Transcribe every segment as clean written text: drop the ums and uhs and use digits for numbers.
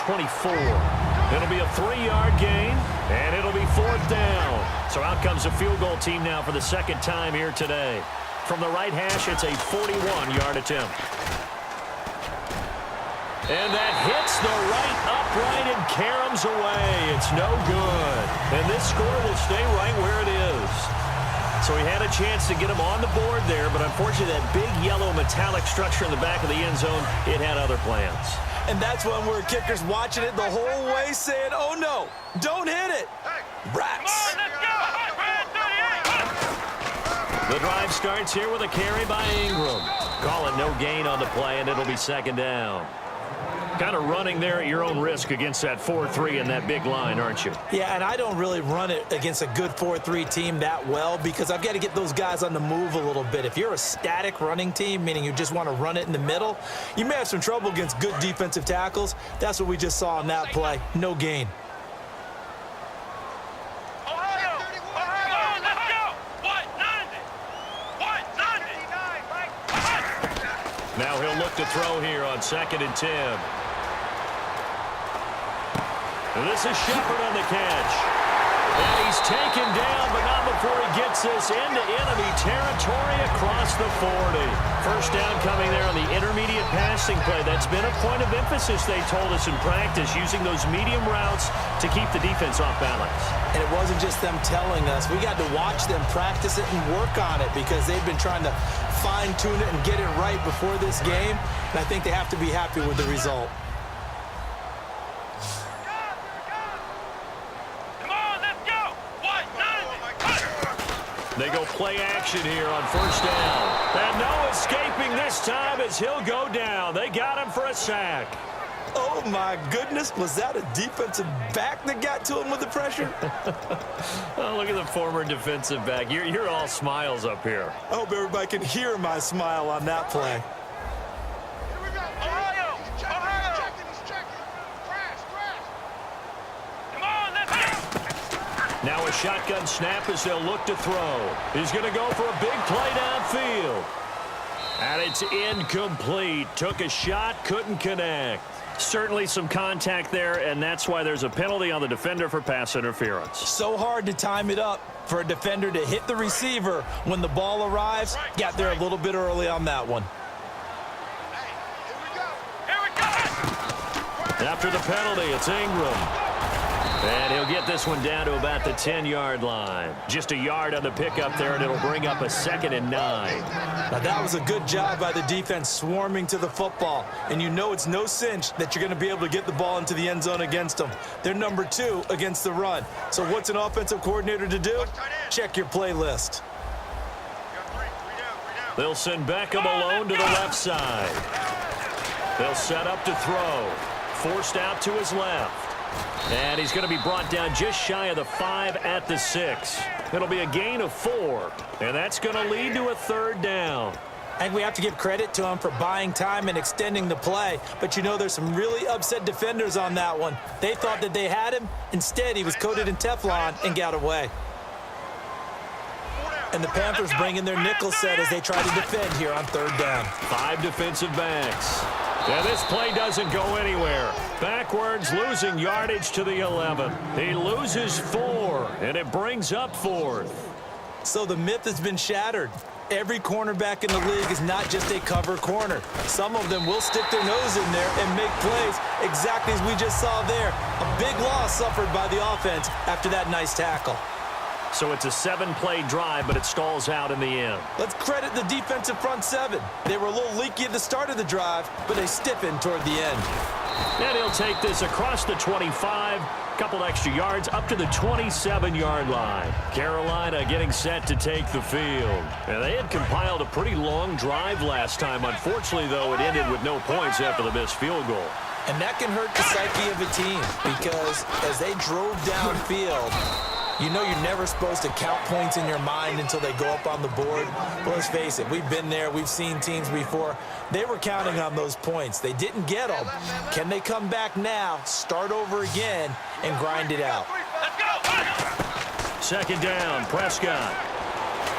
24. It'll be a 3-yard gain, and it'll be 4th down. So out comes the field goal team now for the second time here today. From the right hash, it's a 41-yard attempt. And that hits the right upright and caroms away. It's no good. And this score will stay right where it is. So he had a chance to get him on the board there, but unfortunately that big yellow metallic structure in the back of the end zone, it had other plans. And that's when we're kickers watching it the whole way saying, oh no, don't hit it. Rats. The drive starts here with a carry by Ingram. Call it no gain on the play, and it'll be 2nd down. Kind of running there at your own risk against that 4-3 and that big line, aren't you? Yeah, and I don't really run it against a good 4-3 team that well because I've got to get those guys on the move a little bit. If you're a static running team, meaning you just want to run it in the middle, you may have some trouble against good defensive tackles. That's what we just saw in that play. No gain. Now he'll look to throw here on 2nd and 10. And this is Shepard on the catch. And he's taken down, but not before he gets this into enemy territory across the 40. First down coming there on the intermediate passing play. That's been a point of emphasis, they told us in practice, using those medium routes to keep the defense off balance. And it wasn't just them telling us. We got to watch them practice it and work on it because they've been trying to fine-tune it and get it right before this game. And I think they have to be happy with the result. They go play action here on 1st down. And no escaping this time as he'll go down. They got him for a sack. Oh, my goodness. Was that a defensive back that got to him with the pressure? Oh, look at the former defensive back. You're all smiles up here. I hope everybody can hear my smile on that play. Now a shotgun snap as they'll look to throw. He's going to go for a big play downfield. And it's incomplete. Took a shot, couldn't connect. Certainly some contact there, and that's why there's a penalty on the defender for pass interference. So hard to time it up for a defender to hit the receiver when the ball arrives. Got there a little bit early on that one. After the penalty, it's Ingram. And he'll get this one down to about the 10-yard line. Just a yard on the pickup there, and it'll bring up a 2nd and 9. Now, that was a good job by the defense swarming to the football. And you know it's no cinch that you're going to be able to get the ball into the end zone against them. They're number 2 against the run. So what's an offensive coordinator to do? Check your playlist. They'll send Beckham alone to the left side. They'll set up to throw. Forced out to his left. And he's going to be brought down just shy of the 5 at the 6. It'll be a gain of 4. And that's going to lead to a 3rd down. I think we have to give credit to him for buying time and extending the play. But, you know, there's some really upset defenders on that one. They thought that they had him. Instead, he was coated in Teflon and got away. And the Panthers bring in their nickel set as they try to defend here on 3rd down. 5 defensive backs. And this play doesn't go anywhere. Backwards, losing yardage to the 11. He loses 4, and it brings up 4th. So the myth has been shattered. Every cornerback in the league is not just a cover corner. Some of them will stick their nose in there and make plays exactly as we just saw there. A big loss suffered by the offense after that nice tackle. So it's a 7-play drive, but it stalls out in the end. Let's credit the defensive front 7. They were a little leaky at the start of the drive, but they stiffened toward the end. And he'll take this across the 25, couple extra yards up to the 27-yard line. Carolina getting set to take the field. And they had compiled a pretty long drive last time. Unfortunately, though, it ended with no points after the missed field goal. And that can hurt the psyche of a team because as they drove downfield, you know you're never supposed to count points in your mind until they go up on the board. But let's face it, we've been there. We've seen teams before. They were counting on those points. They didn't get them. Can they come back now, start over again, and grind it out? 2nd down, Prescott.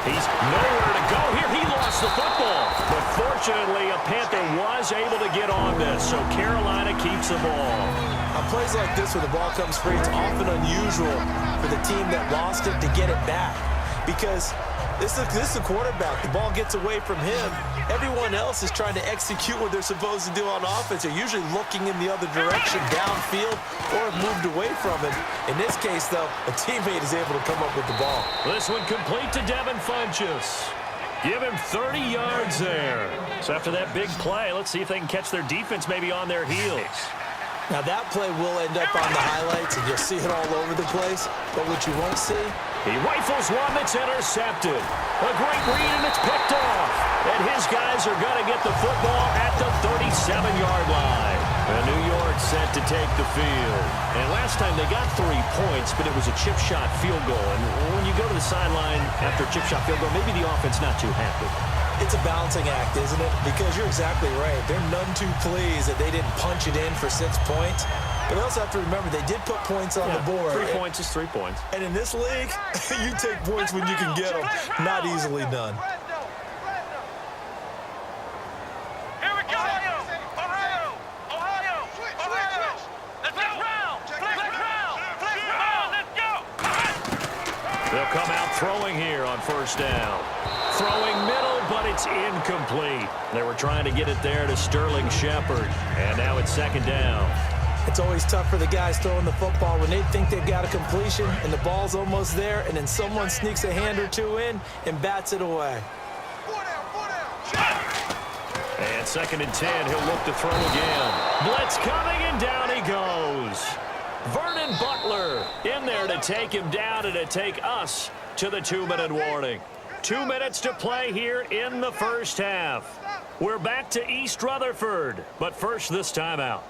He's nowhere to go here. He lost the football. But fortunately, a Panther was able to get on this, so Carolina keeps the ball. I'm plays like this where the ball comes free, it's often unusual for the team that lost it to get it back. Because this is a quarterback. The ball gets away from him. Everyone else is trying to execute what they're supposed to do on offense. They're usually looking in the other direction, downfield, or have moved away from it. In this case, though, a teammate is able to come up with the ball. This one complete to Devin Funchess. Give him 30 yards there. So after that big play, let's see if they can catch their defense maybe on their heels. Now, that play will end up on the highlights, and you'll see it all over the place. But what you won't see, he rifles one that's intercepted. A great read, and it's picked off. And his guys are going to get the football at the 37-yard line. And New York set to take the field. And last time they got 3 points, but it was a chip shot field goal. And when you go to the sideline after a chip shot field goal, maybe the offense not too happy. it's a balancing act, isn't it? Because you're exactly right. They're none too pleased that they didn't punch it in for 6 points. But they also have to remember they did put points on the board. 3 points is 3 points. And in this league, you take points when you can get them. Not easily done. Here we go. Ohio. Let's go. Let's go. They'll come out throwing here on first down. Throwing middle, but it's incomplete. They were trying to get it there to Sterling Shepard. And now it's second down. It's always tough for the guys throwing the football when they think they've got a completion and the ball's almost there, and then someone sneaks a hand or two in and bats it away. And second and 10, he'll look to throw again. Blitz coming, and down he goes. Vernon Butler in there to take him down and to take us to the 2-minute warning. 2 minutes to play here in the first half. We're back to East Rutherford, but first this timeout.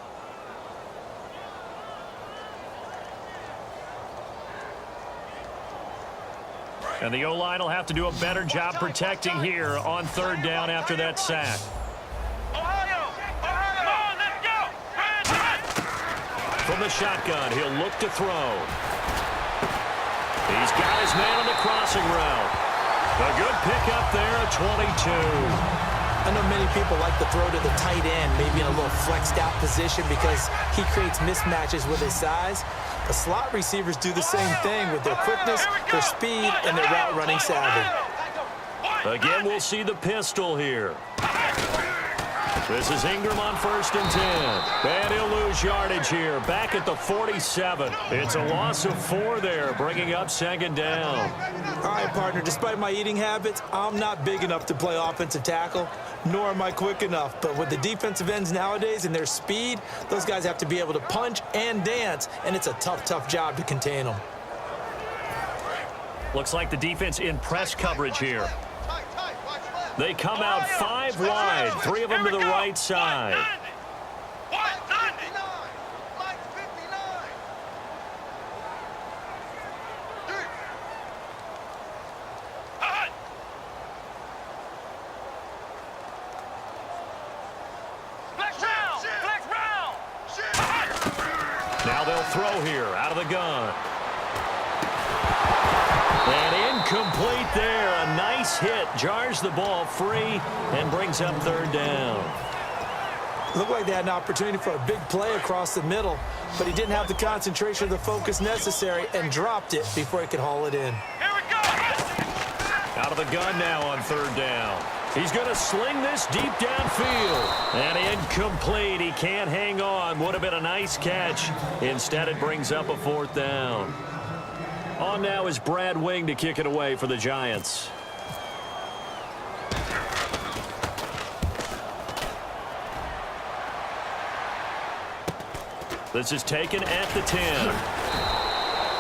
And the O-line will have to do a better job protecting here on third down after that sack. Ohio. Come on, let's go. From the shotgun, he'll look to throw. He's got his man on the crossing route. A good pickup there at 22. I know many people like to throw to the tight end, maybe in a little flexed out position because he creates mismatches with his size. The slot receivers do the same thing with their quickness, their speed, and their route running savvy. Again, we'll see the pistol here. This is Ingram on first and 10. And he'll lose yardage here, back at the 47. It's a loss of 4 there, bringing up second down. All right, partner, despite my eating habits, I'm not big enough to play offensive tackle, nor am I quick enough. But with the defensive ends nowadays and their speed, those guys have to be able to punch and dance, and it's a tough, tough job to contain them. Looks like the defense in press coverage here. They come out 5 wide, 3 of them to the right side. Now they'll throw here out of the gun. And incomplete there. A nice hit. Jars the ball free and brings up third down. Looked like they had an opportunity for a big play across the middle, but he didn't have the concentration or the focus necessary and dropped it before he could haul it in. Here we go. Out of the gun now on third down. He's going to sling this deep downfield. And incomplete. He can't hang on. Would have been a nice catch. Instead, it brings up a fourth down. On now is Brad Wing to kick it away for the Giants. This is taken at the 10.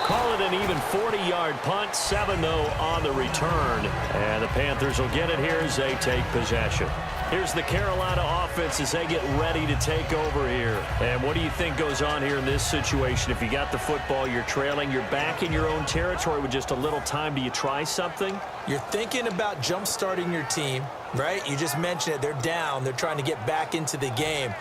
Call it an even 40-yard punt, 7-0 on the return. And the Panthers will get it here as they take possession. Here's the Carolina offense as they get ready to take over here. And what do you think goes on here in this situation? If you got the football, you're trailing, you're back in your own territory with just a little time. Do you try something? You're thinking about jump-starting your team, right? You just mentioned it. They're down. They're trying to get back into the game.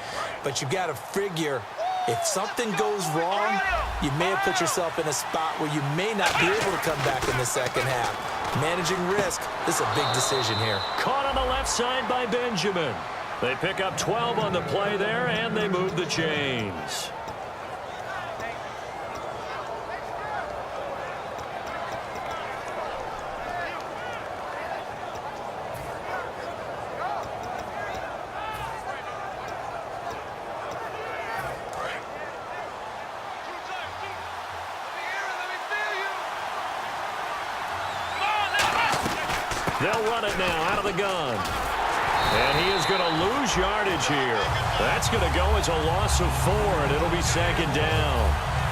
But you've got to figure if something goes wrong, you may have put yourself in a spot where you may not be able to come back in the second half. Managing risk, this is a big decision here. Caught on the left side by Benjamin. They pick up 12 on the play there, and they move the chains. They'll run it now out of the gun. And he is going to lose yardage here. That's going to go as a loss of 4, and it'll be second down.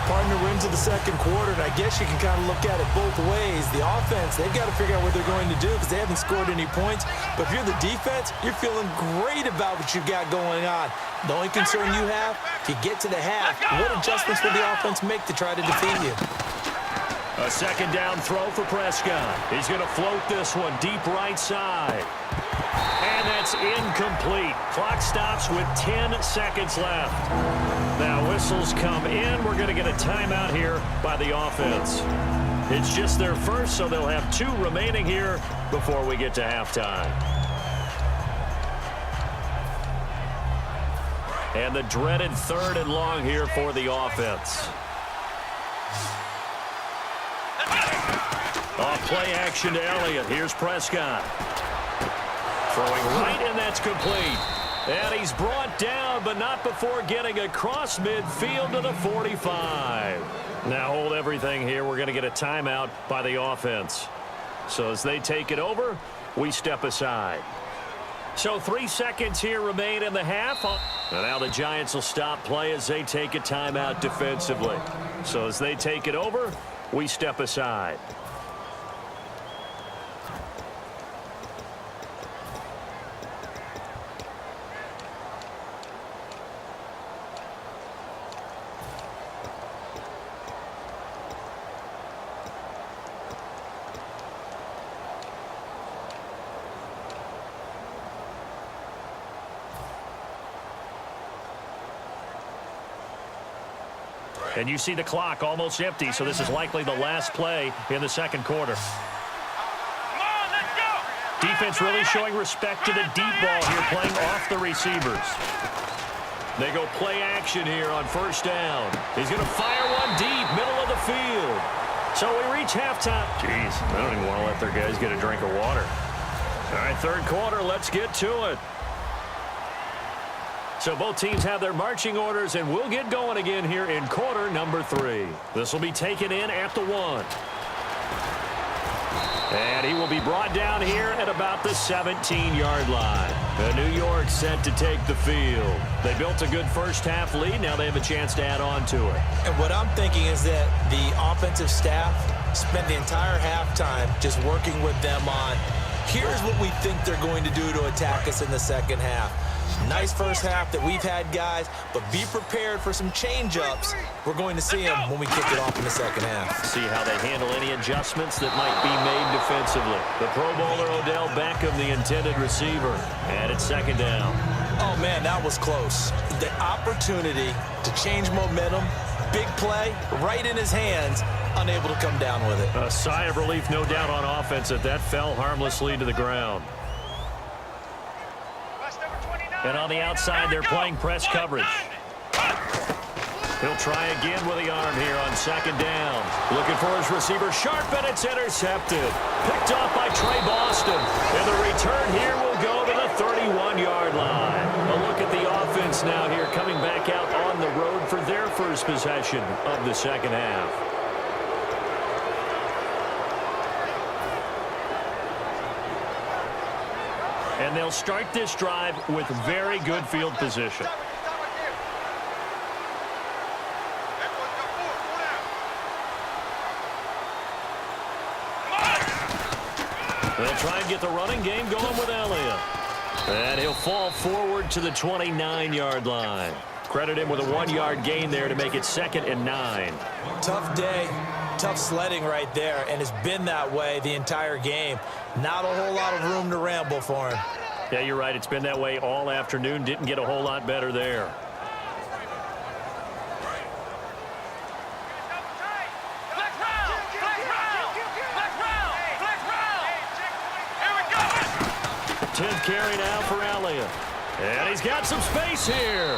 Partner, we're into the second quarter, and I guess you can kind of look at it both ways. The offense, they've got to figure out what they're going to do because they haven't scored any points. But if you're the defense, you're feeling great about what you've got going on. The only concern you have, if you get to the half, what adjustments will the offense make to try to defeat you? A second down throw for Prescott. He's going to float this one deep right side. And that's incomplete. Clock stops with 10 seconds left. Now whistles come in. We're going to get a timeout here by the offense. It's just their first, so they'll have 2 remaining here before we get to halftime. And the dreaded 3rd and long here for the offense. Off play action to Elliott. Here's Prescott. Throwing right, and that's complete. And he's brought down, but not before getting across midfield to the 45. Now hold everything here. We're going to get a timeout by the offense. So as they take it over, we step aside. So 3 seconds here remain in the half. And now the Giants will stop play as they take a timeout defensively. So as they take it over, we step aside. And you see the clock almost empty, so this is likely the last play in the second quarter. Come on, let's go. Defense really showing respect to the deep ball here, playing off the receivers. They go play action here on first down. He's going to fire one deep, middle of the field. So we reach halftime. Jeez, I don't even want to let their guys get a drink of water. All right, third quarter, let's get to it. So both teams have their marching orders, and we'll get going again here in quarter number 3. This will be taken in at the 1. And he will be brought down here at about the 17-yard line. New York set to take the field. They built a good first-half lead. Now they have a chance to add on to it. And what I'm thinking is that the offensive staff spent the entire halftime just working with them on, here's what we think they're going to do to attack us in the second half. Nice first half that we've had, guys, but be prepared for some change-ups. We're going to see them when we kick it off in the second half. See how they handle any adjustments that might be made defensively. The Pro Bowler Odell Beckham, the intended receiver, and it's second down. Oh, man, that was close. The opportunity to change momentum, big play, right in his hands, unable to come down with it. A sigh of relief, no doubt, on offense that fell harmlessly to the ground. And on the outside, they're playing press coverage. He'll try again with the arm here on second down. Looking for his receiver, sharp, and it's intercepted. Picked off by Trey Boston. And the return here will go to the 31-yard line. A look at the offense now here, coming back out on the road for their first possession of the second half. And they'll start this drive with very good field position. They'll try and get the running game going with Elliott. And he'll fall forward to the 29-yard line. Credit him with a 1-yard gain there to make it 2nd and 9. Tough day, tough sledding right there, and it's been that way the entire game. Not a whole lot of room to ramble for him. Yeah, you're right. It's been that way all afternoon. Didn't get a whole lot better there. Flex round. Here we go. 10th carry now for Elliott. And he's got some space here.